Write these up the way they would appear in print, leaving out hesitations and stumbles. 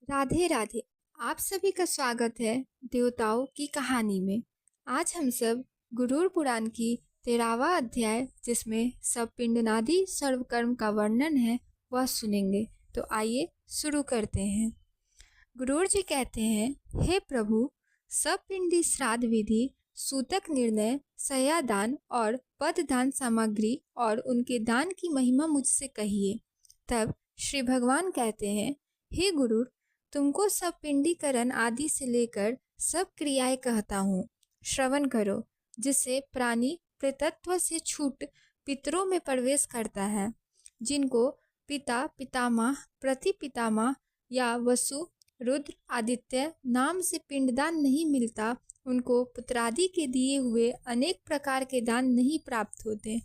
राधे राधे। आप सभी का स्वागत है देवताओं की कहानी में। आज हम सब गुरुर पुराण की 13वां अध्याय, जिसमें सब पिंडनादि सर्वकर्म का वर्णन है, वह सुनेंगे। तो आइए शुरू करते हैं। गुरुर जी कहते हैं, हे प्रभु, सब पिंडी श्राद्ध विधि, सूतक निर्णय, सयादान और पददान सामग्री और उनके दान की महिमा मुझसे कहिए। तब श्री भगवान कहते हैं, हे गुरुर, तुमको सब पिंडीकरण आदि से लेकर सब क्रियाएं कहता हूँ, श्रवण करो। जिससे प्राणी प्रेतत्व से छूट पितरों में प्रवेश करता है, जिनको पिता पितामह प्रतिपितामह या वसु रुद्र आदित्य नाम से पिंडदान नहीं मिलता, उनको पुत्रादि के दिए हुए अनेक प्रकार के दान नहीं प्राप्त होते।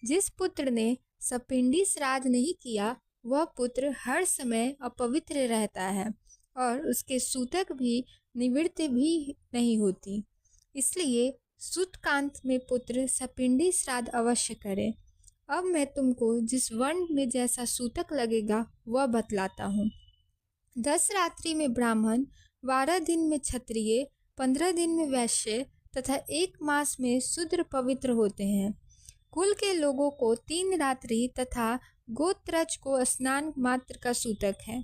जिस पुत्र ने सपिंडी श्राद्ध नहीं किया, वह पुत्र हर समय अपवित्र रहता है और उसके सूतक भी निवृत्ति भी नहीं होती। इसलिए सूतकांत में पुत्र सपिंडी श्राद्ध अवश्य करे। अब मैं तुमको जिस वर्ण में जैसा सूतक लगेगा वह बतलाता हूँ। 10 रात्रि में ब्राह्मण, 12 दिन में क्षत्रिय, 15 दिन में वैश्य तथा 1 मास में शूद्र पवित्र होते हैं। कुल के लोगों को 3 रात्रि तथा गोत्रज को स्नान मात्र का सूतक है।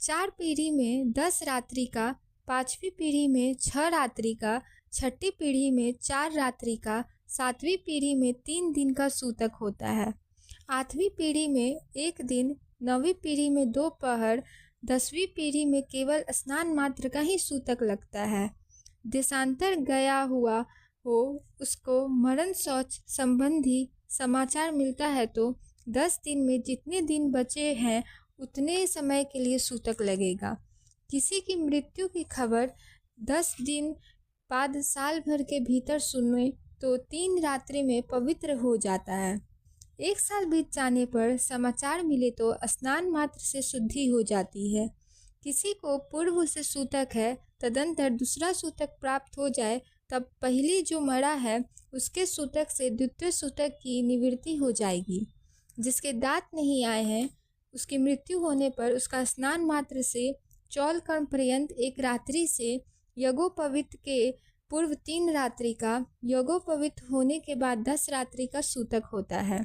4 पीढ़ी में 10 रात्रि का, 5वीं पीढ़ी में 6 रात्रि का, 6ठी पीढ़ी में 4 रात्रि का, 7वीं पीढ़ी में 3 दिन का सूतक होता है। 8वीं पीढ़ी में 1 दिन, 9वीं पीढ़ी में 2 पहर, 10वीं पीढ़ी में केवल स्नान मात्र का ही सूतक लगता है। देशांतर गया हुआ हो उसको मरण शौच संबंधी समाचार मिलता है तो 10 दिन में जितने दिन बचे हैं उतने समय के लिए सूतक लगेगा। किसी की मृत्यु की खबर 10 दिन बाद साल भर के भीतर सुने तो 3 रात्रि में पवित्र हो जाता है। 1 साल बीत जाने पर समाचार मिले तो स्नान मात्र से शुद्धि हो जाती है। किसी को पूर्व से सूतक है, तदंतर दूसरा सूतक प्राप्त हो जाए, तब पहले जो मरा है उसके सूतक से द्वितीय सूतक की निवृत्ति हो जाएगी। जिसके दांत नहीं आए हैं, उसकी मृत्यु होने पर उसका स्नान मात्र से चौल कर्म पर्यंत 1 रात्रि से, यज्ञोपवीत के पूर्व 3 रात्रि का, यज्ञोपवीत होने के बाद 10 रात्रि का सूतक होता है।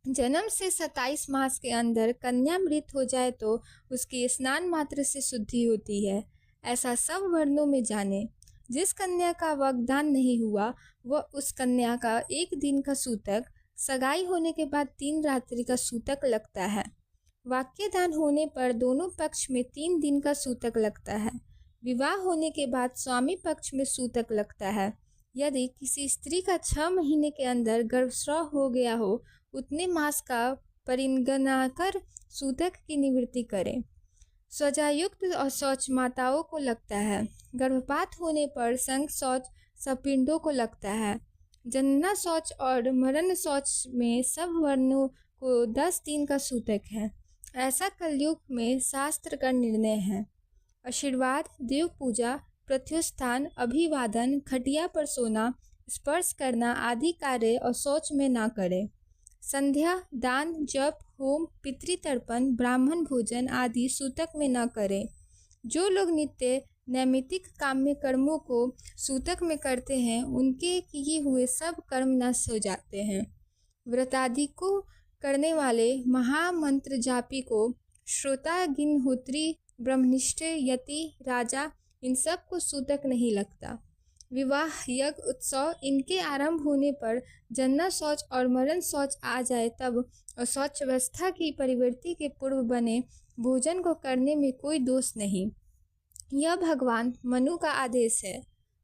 जन्म से 27 मास के अंदर कन्या मृत हो जाए तो उसकी स्नान मात्र से शुद्धि होती है। ऐसा सब वर्णों में जाने। जिस कन्या का वाग्दान नहीं हुआ, वह उस कन्या का 1 दिन का सूतक, सगाई होने के बाद 3 रात्रि का सूतक लगता है। वाक्य दान होने पर दोनों पक्ष में 3 दिन का सूतक लगता है। विवाह होने के बाद स्वामी पक्ष में सूतक लगता है। यदि किसी स्त्री का 6 महीने के अंदर गर्भस्राव हो गया हो, उतने मास का परिगणना कर सूतक की निवृत्ति करें। स्वजायुक्त और शौच माताओं को लगता है। गर्भपात होने पर संग शौच सपिंडों को लगता है। जनना शौच और मरण शौच में सब वर्णों को 10 दिन का सूतक है। ऐसा कलयुग में शास्त्र का निर्णय है। आशीर्वाद, देव पूजा, प्रत्युत्थान, अभिवादन, खटिया पर सोना, स्पर्श करना आदि कार्य और शौच में ना करे। संध्या, दान, जप, होम, पितृतर्पण, ब्राह्मण भोजन आदि सूतक में न करें। जो लोग नित्य नैमित्तिक काम्य कर्मों को सूतक में करते हैं, उनके किए हुए सब कर्म नष्ट हो जाते हैं। व्रतादि को करने वाले महामंत्र जापी को, श्रोता, गिनहोत्री, ब्रह्मनिष्ठ, यति, राजा, इन सब को सूतक नहीं लगता। विवाह, यज्ञ, उत्सव इनके आरंभ होने पर जन्ना शौच और मरण शौच आ जाए तब अशौच अवस्था की परिवृत्ति के पूर्व बने भोजन को करने में कोई दोष नहीं। यह भगवान मनु का आदेश है।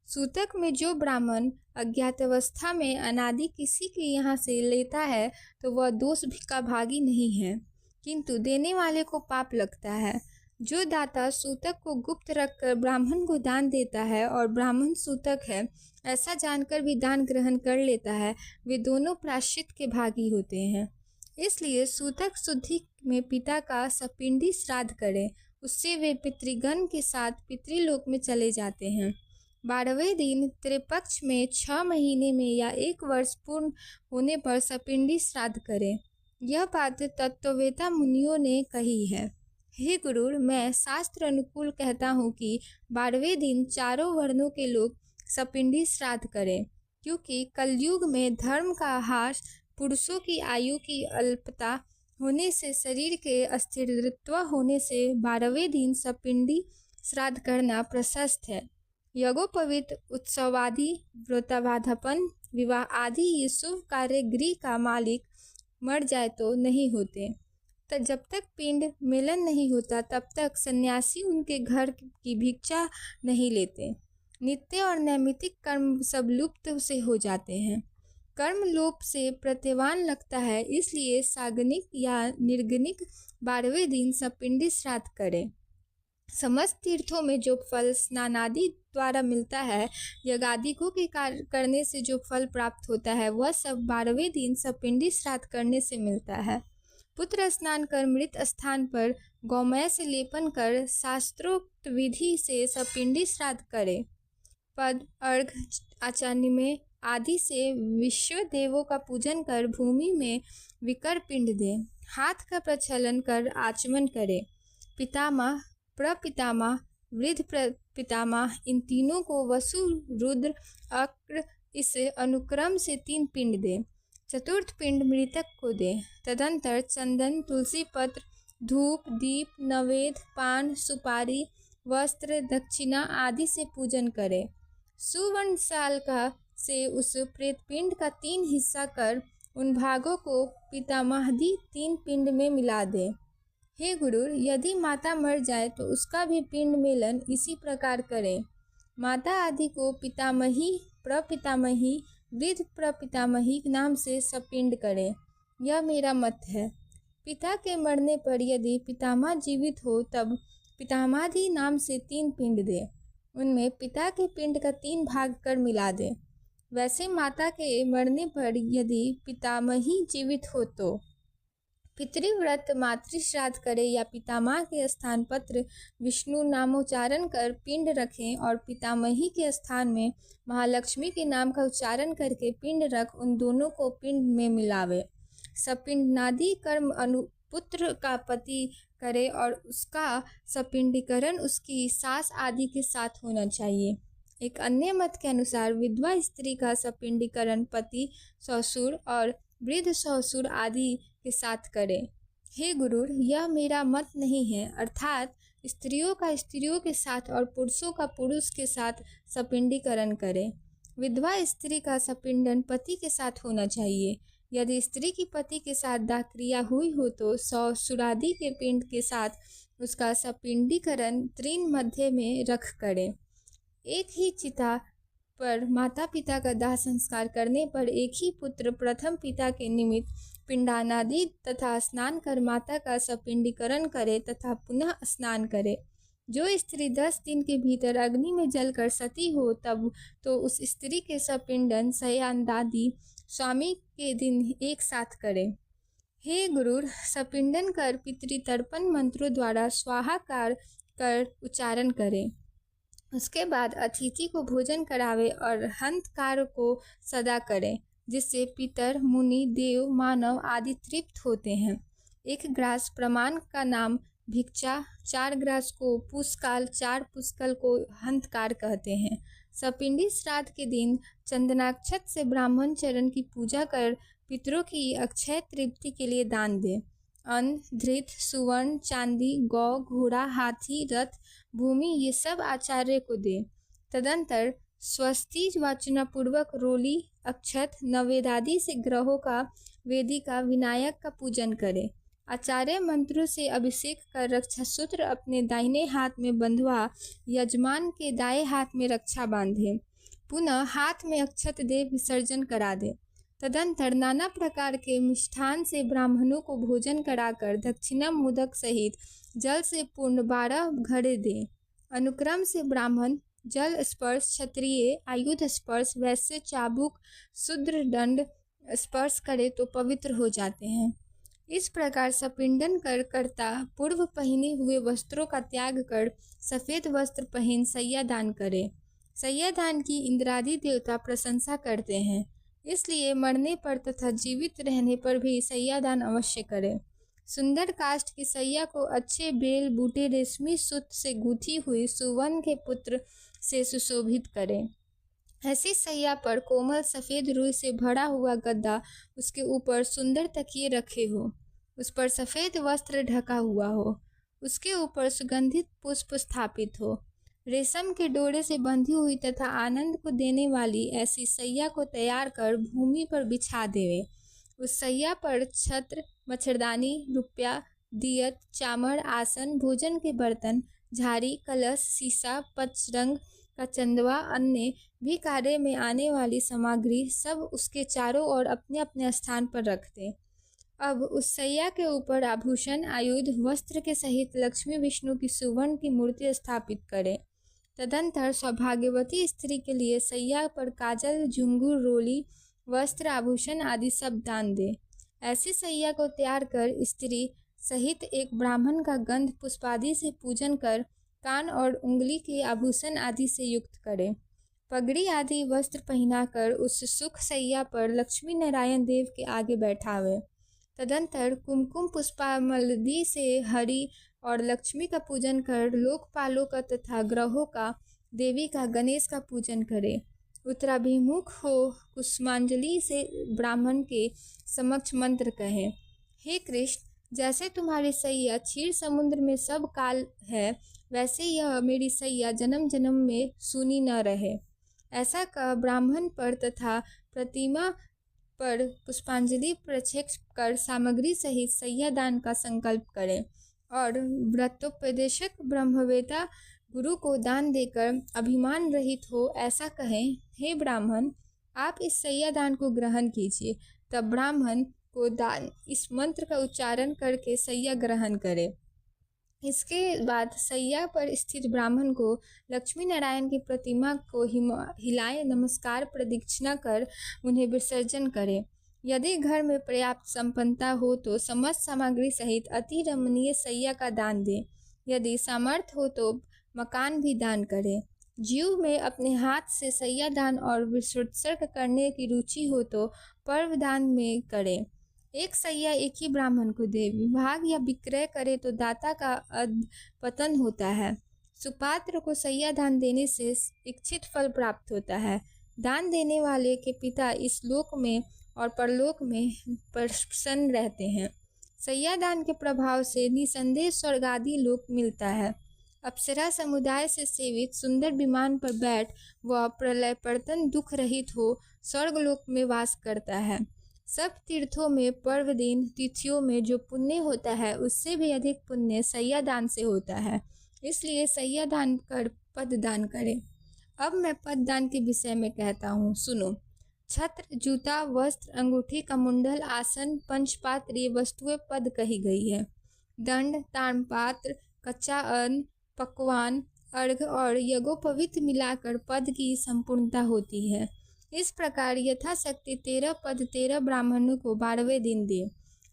सूतक में जो ब्राह्मण अज्ञातावस्था में अनादि किसी के यहाँ से लेता है तो वह दोष का भागी नहीं है, किंतु देने वाले को पाप लगता है। जो दाता सूतक को गुप्त रखकर ब्राह्मण को दान देता है और ब्राह्मण सूतक है ऐसा जानकर भी दान ग्रहण कर लेता है, वे दोनों प्रायश्चित के भागी होते हैं। इसलिए सूतक शुद्धि में पिता का सपिंडी श्राद्ध करें, उससे वे पितृगण के साथ पितृलोक में चले जाते हैं। 12वें दिन त्रिपक्ष में 6 महीने में या 1 वर्ष पूर्ण होने पर सपिंडी श्राद्ध करें। यह बात तत्ववेता मुनियों ने कही है। हे गुरुर, मैं शास्त्र अनुकूल कहता हूँ कि 12वें दिन चारों वर्णों के लोग सपिंडी श्राद्ध करें, क्योंकि कलयुग में धर्म का ह्रास, पुरुषों की आयु की अल्पता होने से, शरीर के अस्थिरत्व होने से 12वें दिन सपिंडी श्राद्ध करना प्रशस्त है। यज्ञोपवीत, उत्सवादि, व्रताबाधापन, विवाह आदि ये शुभ कार्य गृह का मालिक मर जाए तो नहीं होते। तो जब तक पिंड मिलन नहीं होता तब तक सन्यासी उनके घर की भिक्षा नहीं लेते। नित्य और नैमित्तिक कर्म सब लुप्त से हो जाते हैं। कर्म लोप से प्रत्यवान लगता है, इसलिए सागनिक या निर्गनिक 12वें दिन सपिंडी श्राद्ध करें। समस्त तीर्थों में जो फल स्नानादि द्वारा मिलता है, यज्ञादिकों के कार्य करने से जो फल प्राप्त होता है, वह सब 12वें दिन सपिंडी श्राद्ध करने से मिलता है। पुत्र स्नान कर मृत स्थान पर गौमय से लेपन कर शास्त्रोक्त विधि से सपिंडी श्राद्ध करे। पद, अर्घ, आचन्य में आदि से विश्व देवों का पूजन कर भूमि में विकर पिंड दे। हाथ का प्रक्षालन कर आचमन करे। पितामह, प्रपितामह, वृद्ध पितामह, इन तीनों को वसु, रुद्र, अक्र इस अनुक्रम से 3 पिंड दे। चतुर्थ पिंड मृतक को दे। तदंतर चंदन, तुलसी पत्र, धूप, दीप, नवेद, पान, सुपारी, वस्त्र, दक्षिणा आदि से पूजन करे। सुवर्ण साल का से उस प्रेत पिंड का 3 हिस्सा कर उन भागों को पितामहादि 3 पिंड में मिला दे। हे गुरु, यदि माता मर जाए तो उसका भी पिंड मेलन इसी प्रकार करें। माता आदि को पितामही, प्रपितामही, वृद्ध प्रपितामही नाम से सपिंड करें। यह मेरा मत है। पिता के मरने पर यदि पितामह जीवित हो तब पितामहादि नाम से 3 पिंड दे। उनमें पिता के पिंड का 3 भाग कर मिला दे। वैसे माता के मरने पर यदि पितामही जीवित हो तो पितृव्रत मातृश्राद्ध करे या पितामह के स्थान पत्र विष्णु नामोच्चारण कर पिंड रखें और पितामही के स्थान में महालक्ष्मी के नाम का उच्चारण करके पिंड रख उन दोनों को पिंड में मिलावे। सपिंडनादि कर्म अनुपुत्र का पति करे और उसका सपिंडीकरण उसकी सास आदि के साथ होना चाहिए। एक अन्य मत के अनुसार विधवा स्त्री का सपिंडीकरण पति, ससुर और वृद्ध ससुर आदि के साथ करें। हे गुरु, यह मेरा मत नहीं है, अर्थात स्त्रियों का स्त्रियों के साथ और पुरुषों का पुरुष के साथ सपिंडीकरण करें। विधवा स्त्री का सपिंडन पति के साथ होना चाहिए। यदि स्त्री की पति के साथ दाक्रिया हुई हो तो ससुरादि के पिंड के साथ उसका सपिंडीकरण तृण मध्य में रख करें। एक ही चिता पर माता पिता का दाह संस्कार करने पर एक ही पुत्र प्रथम पिता के निमित्त पिंडानादि तथा स्नान कर माता का सपिंडीकरण करे तथा पुनः स्नान करे। जो स्त्री 10 दिन के भीतर अग्नि में जलकर सती हो तब तो उस स्त्री के सपिंडन शयनादि स्वामी के दिन एक साथ करे। हे गुरु, सपिंडन कर पितृतर्पण मंत्रों द्वारा स्वाहाकार कर उच्चारण करे। उसके बाद अतिथि को भोजन करावे और हंतकार को सदा करे, जिससे पितर, मुनि, देव, मानव आदि तृप्त होते हैं। 1 ग्रास प्रमाण का नाम भिक्षा, 4 ग्रास को पुष्काल, 4 पुष्कल को हंतकार कहते हैं। सपिंडी श्राद्ध के दिन चंदनाक्षत से ब्राह्मण चरण की पूजा कर पितरों की अक्षय तृप्ति के लिए दान दे। अन्न, धृत, सुवर्ण, चांदी, गौ, घोड़ा, हाथी, रथ, भूमि ये सब आचार्य को दे। तदंतर स्वस्ति वाचना पूर्वक रोली, अक्षत, नवेदादि से ग्रहों का, वेदिका, विनायक का पूजन करे। आचार्य मंत्रों से अभिषेक कर रक्षा सूत्र अपने दाहिने हाथ में बंधवा यजमान के दाएं हाथ में रक्षा बांधे। पुनः हाथ में अक्षत दे विसर्जन करा दे। तदंतर नाना प्रकार के मिष्ठान से ब्राह्मणों को भोजन कराकर दक्षिणा मोदक सहित जल से पूर्ण 12 घड़े दे। अनुक्रम से ब्राह्मण जल स्पर्श, क्षत्रिय आयुध स्पर्श, वैश्य चाबुक, शूद्र दंड स्पर्श करे तो पवित्र हो जाते हैं। इस प्रकार सपिंडन कर करता पूर्व पहने हुए वस्त्रों का त्याग कर सफेद वस्त्र पहन सैयादान करे। सैयादान की इंद्रादि देवता प्रशंसा करते हैं, इसलिए मरने पर तथा जीवित रहने पर भी सैयादान अवश्य करे। सुंदर काष्ठ की सैया को अच्छे बेल बूटे रेशमी सूत से गूंथी हुई सुवर्ण के पुत्र से सुशोभित करें। ऐसी सैया पर कोमल सफेद रुई से भरा हुआ गद्दा, उसके ऊपर सुंदर तकिए रखे हो, उस पर सफेद वस्त्र ढका हुआ हो, उसके ऊपर सुगंधित पुष्प स्थापित हो, रेशम के डोरे से बंधी हुई तथा आनंद को देने वाली ऐसी सैया को तैयार कर भूमि पर बिछा देवे। उस सैया पर छत्र, मच्छरदानी, रुपया, दियत, चामर, आसन, भोजन के बर्तन, झाड़ी, कलश, शीशा, पचरंग का चंदवा, अन्य भी कार्य में आने वाली सामग्री सब उसके चारों ओर अपने अपने स्थान पर रख दे। अब उस सैया के ऊपर आभूषण, आयुध, वस्त्र के सहित लक्ष्मी विष्णु की सुवर्ण की मूर्ति स्थापित करे। तदंतर सौभाग्यवती स्त्री के लिए सैया पर काजल, झुंघरू, रोली, वस्त्र, आभूषण आदि सब दान दे। ऐसी सैया को तैयार कर स्त्री सहित एक ब्राह्मण का गंध पुष्पादि से पूजन कर कान और उंगली के आभूषण आदि से युक्त करे। पगड़ी आदि वस्त्र पहनाकर उस सुख सैया पर लक्ष्मी नारायण देव के आगे बैठावे। तदंतर कुमकुम पुष्पामलदी से हरि और लक्ष्मी का पूजन कर लोकपालों का तथा ग्रहों का, देवी का, गणेश का पूजन करे। उत्तराभिमुख हो कुसुमांजलि से ब्राह्मण के समक्ष मंत्र कहे, हे कृष्ण, जैसे तुम्हारी सैया क्षीर समुद्र में सब काल है, वैसे यह मेरी सैया जन्म जन्म में सूनी न रहे। ऐसा कह ब्राह्मण पर तथा प्रतिमा पर पुष्पांजलि प्रक्षेप कर सामग्री सहित सैया दान का संकल्प करें और व्रतोपदेशक ब्रह्मवेता गुरु को दान देकर अभिमान रहित हो ऐसा कहें, हे ब्राह्मण, आप इस सैया दान को ग्रहण कीजिए। तब ब्राह्मण को दान इस मंत्र का उच्चारण करके सैया ग्रहण करे। इसके बाद सैया पर स्थित ब्राह्मण को लक्ष्मी नारायण की प्रतिमा को हिलाए नमस्कार प्रदक्षिणा कर उन्हें विसर्जन करे। यदि घर में पर्याप्त संपन्नता हो तो समस्त सामग्री सहित अति रमणीय सैया का दान दे। यदि सामर्थ्य हो तो मकान भी दान करे। जीव में अपने हाथ से सैया दान और विसर्जन करने की रुचि हो तो पर्व दान में करे। एक सैया एक ही ब्राह्मण को दे। विभाग या विक्रय करे तो दाता का अधपतन होता है। सुपात्र को सैया दान देने से इच्छित फल प्राप्त होता है। दान देने वाले के पिता इस लोक में और परलोक में प्रसन्न रहते हैं। सैया दान के प्रभाव से निसंदेह स्वर्ग आदि लोक मिलता है। अप्सरा समुदाय से सेवित सुंदर विमान पर बैठ वह प्रलयपर्तन दुख रहित हो स्वर्गलोक में वास करता है। सब तीर्थों में पर्व दिन तिथियों में जो पुण्य होता है उससे भी अधिक पुण्य सैया दान से होता है। इसलिए सैया दान कर पद दान करें। अब मैं पद दान के विषय में कहता हूँ, सुनो। छत्र, जूता, वस्त्र, अंगूठी, कमुंडल, आसन, पंचपात्र ये वस्तुएं पद कही गई है। दंड, ताम्रपात्र, कच्चा अन्न, पकवान, अर्घ और यज्ञोपवीत मिलाकर पद की संपूर्णता होती है। इस प्रकार यथाशक्ति 13 पद 13 ब्राह्मणों को 12वें दिन दे।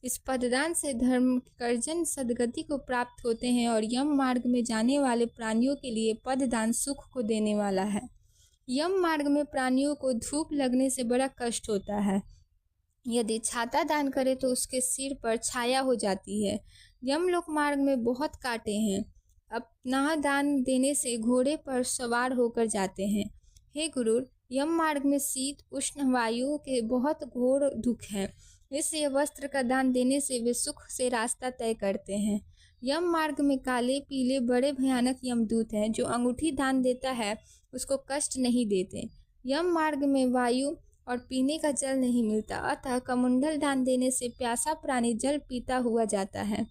इस पददान से धर्म कर्जन सदगति को प्राप्त होते हैं और यम मार्ग में जाने वाले प्राणियों के लिए पददान सुख को देने वाला है। यम मार्ग में प्राणियों को धूप लगने से बड़ा कष्ट होता है। यदि छाता दान करे तो उसके सिर पर छाया हो जाती है। यमलोक मार्ग में बहुत कांटे हैं। अपना दान देने से घोड़े पर सवार होकर जाते हैं। हे गुरु, यम मार्ग में शीत उष्ण वायु के बहुत घोर दुख है, इसलिए वस्त्र का दान देने से वे सुख से रास्ता तय करते हैं। यम मार्ग में काले पीले बड़े भयानक यमदूत हैं, जो अंगूठी दान देता है उसको कष्ट नहीं देते। यम मार्ग में वायु और पीने का जल नहीं मिलता, अतः कमुंडल दान देने से प्यासा प्राणी जल पीता हुआ जाता है।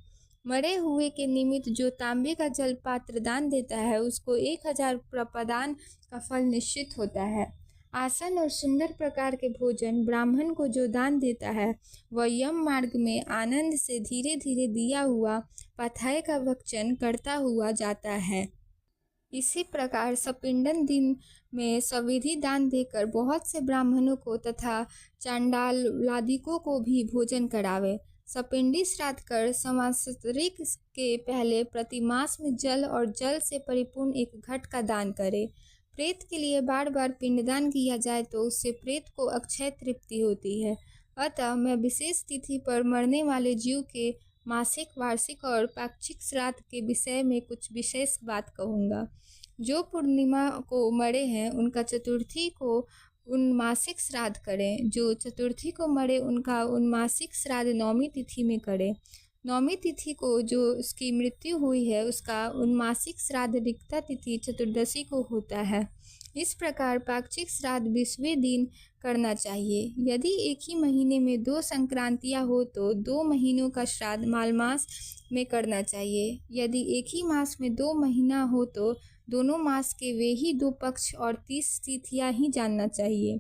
मरे हुए के निमित्त जो तांबे का जल पात्र दान देता है उसको 1000 प्रपदान का फल निश्चित होता है। आसन और सुंदर प्रकार के भोजन ब्राह्मण को जो दान देता है वह यम मार्ग में आनंद से धीरे धीरे दिया हुआ पाथाय का भक्षण करता हुआ जाता है। इसी प्रकार सपिंडन दिन में सविधि दान देकर बहुत से ब्राह्मणों को तथा चांडालादिकों को भी भोजन करावे। सपिंडी श्राद्ध कर संवत्सरिक के पहले प्रतिमास में जल और जल से परिपूर्ण एक घट का दान करे। प्रेत के लिए बार बार पिंडदान किया जाए तो उससे प्रेत को अक्षय तृप्ति होती है। अतः मैं विशेष तिथि पर मरने वाले जीव के मासिक, वार्षिक और पाक्षिक श्राद्ध के विषय में कुछ विशेष बात कहूँगा। जो पूर्णिमा को मरे हैं उनका चतुर्थी को उनमासिक श्राद्ध करें। जो चतुर्थी को मरे उनका उनमासिक श्राद्ध नौमी तिथि में करें। नौमी तिथि को जो उसकी मृत्यु हुई है उसका उनमासिक श्राद्ध रिक्ता तिथि चतुर्दशी को होता है। इस प्रकार पाक्षिक श्राद्ध 20वें दिन करना चाहिए। यदि एक ही महीने में 2 संक्रांतियाँ हो तो 2 महीनों का श्राद्ध मालमास में करना चाहिए। यदि एक ही मास में 2 महीना हो तो दोनों मास के वे ही 2 पक्ष और 30 तिथियाँ ही जानना चाहिए।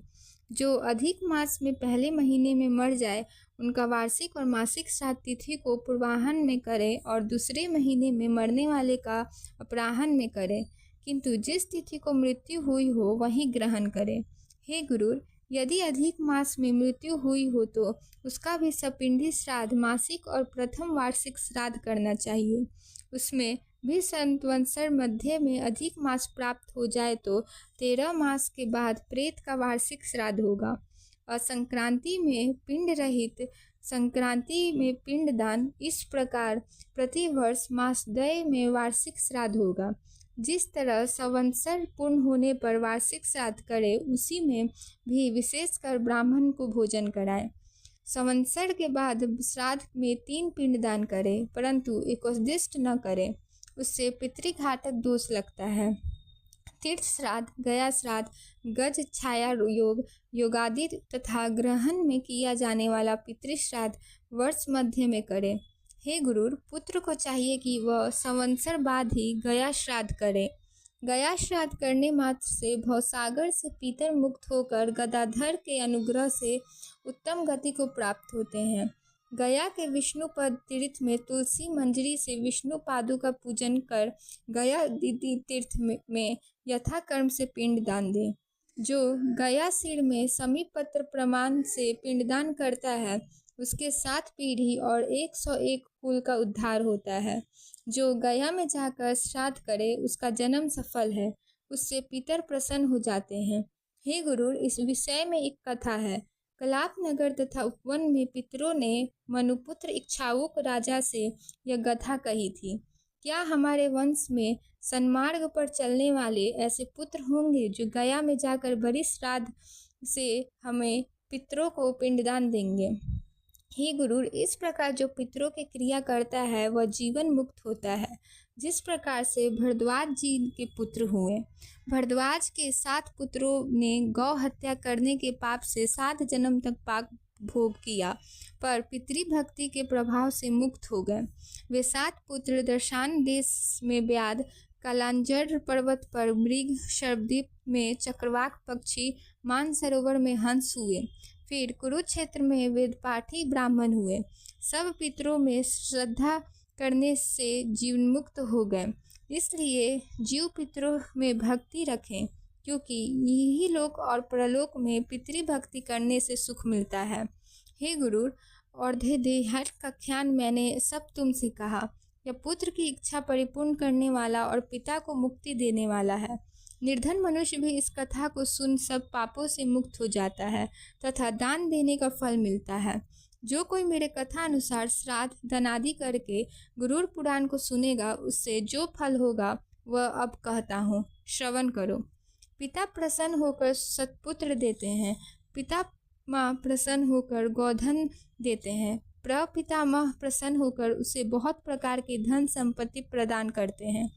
जो अधिक मास में पहले महीने में मर जाए उनका वार्षिक और मासिक श्राद्ध तिथि को पूर्वाह्न में करें और दूसरे महीने में मरने वाले का अपराह्न में करें, किंतु जिस तिथि को मृत्यु हुई हो वही ग्रहण करें। हे गुरुर, यदि अधिक मास में मृत्यु हुई हो तो उसका भी सपिंडी श्राद्ध मासिक और प्रथम वार्षिक श्राद्ध करना चाहिए। उसमें भी संवत्सर मध्य में अधिक मास प्राप्त हो जाए तो 13 मास के बाद प्रेत का वार्षिक श्राद्ध होगा। और संक्रांति में पिंड रहित, संक्रांति में पिंडदान, इस प्रकार प्रतिवर्ष मासदय में वार्षिक श्राद्ध होगा। जिस तरह संवत्सर पूर्ण होने पर वार्षिक श्राद्ध करे उसी में भी विशेषकर ब्राह्मण को भोजन कराए। संवत्सर के बाद श्राद्ध में 3 पिंडदान करे, परंतु एकोद्दिष्ट न करे, उससे पितृघातक दोष लगता है। तीर्थ श्राद्ध, गया श्राद्ध, गज छाया योग, योगादि तथा ग्रहण में किया जाने वाला पितृश्राद्ध वर्ष मध्य में करे। हे गुरुर, पुत्र को चाहिए कि वह संवत्सर बाद ही गया श्राद्ध करे। गया श्राद्ध करने मात्र से भवसागर से पितर मुक्त होकर गदाधर के अनुग्रह से उत्तम गति को प्राप्त होते हैं। गया के विष्णुपद तीर्थ में तुलसी मंजरी से विष्णु पादु का पूजन कर गया दीदी तीर्थ में यथाकर्म से पिंडदान दे। जो गया सिर में समीप पत्र प्रमाण से पिंडदान करता है उसके 7 पीढ़ी और 101 कुल का उद्धार होता है। जो गया में जाकर श्राद्ध करे उसका जन्म सफल है, उससे पितर प्रसन्न हो जाते हैं। हे गुरु, इस विषय में एक कथा है। कलाप नगर तथा उपवन में पितरों ने मनुपुत्र इक्ष्वाकु राजा से यह गाथा कही थी। क्या हमारे वंश में सन्मार्ग पर चलने वाले ऐसे पुत्र होंगे जो गया में जाकर बड़ी श्राद्ध से हमें पितरों को पिंडदान देंगे? हे गुरु, इस प्रकार जो पितरों की क्रिया करता है वह जीवन मुक्त होता है, जिस प्रकार से भरद्वाज जी के पुत्र हुए। भरद्वाज के 7 पुत्रों ने गौ हत्या करने के पाप से 7 जन्म तक पाप भोग किया, पर पितृभक्ति के प्रभाव से मुक्त हो गए। वे 7 पुत्र दर्शान देश में व्याध, कालांजर पर्वत पर मृग, शर्वद्वीप में चक्रवाक पक्षी, मानसरोवर में हंस हुए। फिर कुरुक्षेत्र में वेदपाठी ब्राह्मण हुए। सब पितरों में श्रद्धा करने से जीवन मुक्त हो गए। इसलिए जीव पितरों में भक्ति रखें, क्योंकि यही लोक और परलोक में पितृभक्ति करने से सुख मिलता है। हे गुरु, और देहात कख्यान मैंने सब तुमसे कहा। यह पुत्र की इच्छा परिपूर्ण करने वाला और पिता को मुक्ति देने वाला है। निर्धन मनुष्य भी इस कथा को सुन सब पापों से मुक्त हो जाता है तथा दान देने का फल मिलता है। जो कोई मेरे कथा अनुसार श्राद्ध दानादि करके गुरुर पुराण को सुनेगा उससे जो फल होगा वह अब कहता हूँ, श्रवण करो। पिता प्रसन्न होकर सत्पुत्र देते हैं। पिता माँ प्रसन्न होकर गोधन देते हैं। प्रपितामह प्रसन्न होकर उसे बहुत प्रकार के धन संपत्ति प्रदान करते हैं।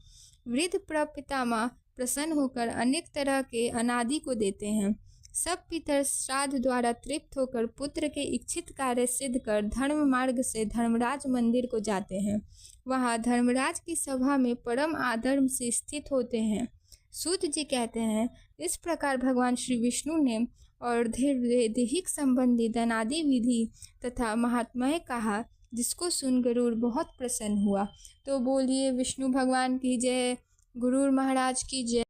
वृद्ध प्रपितामह प्रसन्न होकर अनेक तरह के अनादि को देते हैं। सब पितर श्राद्ध द्वारा तृप्त होकर पुत्र के इच्छित कार्य सिद्ध कर धर्म मार्ग से धर्मराज मंदिर को जाते हैं। वहाँ धर्मराज की सभा में परम आदर से स्थित होते हैं। सूत जी कहते हैं, इस प्रकार भगवान श्री विष्णु ने और दैहिक संबंधी दानादि विधि तथा महात्म्य कहा, जिसको सुन गरुड़ बहुत प्रसन्न हुआ। तो बोलिए विष्णु भगवान की जय, गुरुर महाराज की जय।